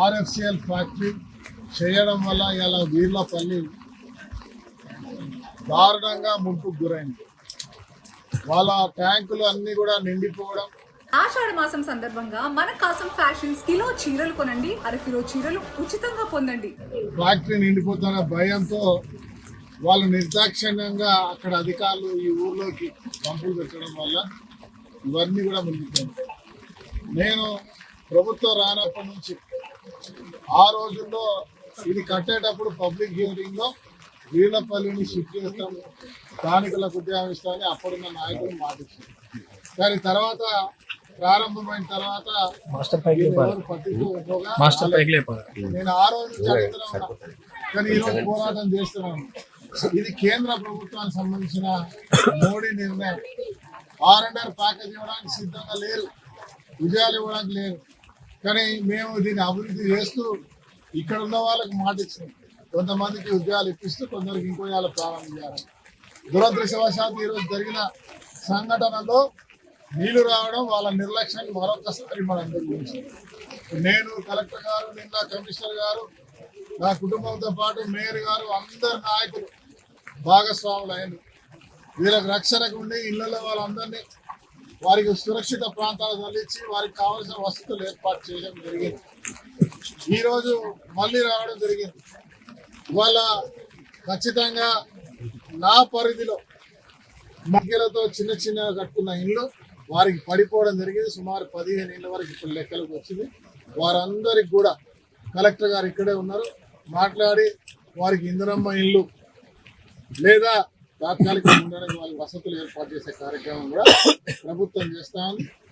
RFCL factory చేయడం వల్ల ఇలా వీర్లపల్లి దారుణంగా ముంపుకు గురైంది. వాళ్ళ ట్యాంకులు అన్నీ కూడా నిండిపోవడం. ఆషాఢ మాసం సందర్భంగా మన కాసం ఫ్యాషన్స్ కిలో చీరలు కొనండి, అరకిలో చీరలు ఉచితంగా పొందండి. ఫ్యాక్టరీ నిండిపోతున్న భయంతో వాళ్ళు నిర్దాక్షిణ్యంగా అక్కడ అధికారులు ఈ ఊర్లోకి పంపులు పెట్టడం వల్ల ఇవన్నీ కూడా మునిగిపోయింది. నేను ప్రభుత్వం రానప్పటి నుంచి ఆ రోజుల్లో ఇది కట్టేటప్పుడు పబ్లిక్ హియరింగ్ లో వీళ్ళపల్లిని షిఫ్ట్ చేస్తాం, స్థానికులకు ఉద్యోగం ఇస్తామని అప్పుడున్న నాయకులు మాటిచ్చారు. కానీ తర్వాత ప్రారంభమైన తర్వాత నేను ఆ రోజు చరిత్ర ఉన్నా, కానీ ఈరోజు పోరాటం చేస్తున్నాను. ఇది కేంద్ర ప్రభుత్వానికి సంబంధించిన మోడీ నిర్ణయం. R&R ప్యాకేజ్ ఇవ్వడానికి సిద్ధంగా లేరు, విజయాలు ఇవ్వడానికి లేరు. కానీ మేము దీన్ని అభివృద్ధి చేస్తూ ఇక్కడ ఉన్న వాళ్ళకి మాట ఇచ్చినాం. కొంతమందికి ఉద్యోగాలు ఇప్పిస్తూ కొందరికి ఇంకో వాళ్ళు ప్రారంభించారు. దురదృష్టవశాత్తు ఈరోజు జరిగిన సంఘటనలో నీళ్లు రావడం వాళ్ళ నిర్లక్ష్యాన్ని మరొకసారి మనందరి గురించి. నేను కలెక్టర్ గారు, నిన్న కమిషనర్ గారు, నా కుటుంబంతో పాటు మేయర్ గారు, అందరు నాయకులు భాగస్వాములు అయిన వీళ్ళకి రక్షణకు ఉండి ఇళ్లలో వాళ్ళందరినీ వారికి సురక్షిత ప్రాంతాలు తరలించి వారికి కావాల్సిన వసతులు ఏర్పాటు చేయడం జరిగింది. ఈరోజు మళ్ళీ రావడం జరిగింది. ఇవాళ ఖచ్చితంగా నా పరిధిలో మహిళలతో చిన్న చిన్నగా కట్టుకున్న ఇళ్ళు వారికి పడిపోవడం జరిగింది. సుమారు 15 ఇళ్ళ వరకు ఇప్పుడు లెక్కలకు వచ్చింది. వారందరికి కూడా కలెక్టర్ గారు ఇక్కడే ఉన్నారు, మాట్లాడి వారికి ఇందిరమ్మ ఇల్లు లేదా తాత్కాలికంగా ఉండడానికి వాళ్ళకి వసతులు ఏర్పాటు చేసే కార్యక్రమం కూడా ప్రభుత్వం చేస్తా ఉంది.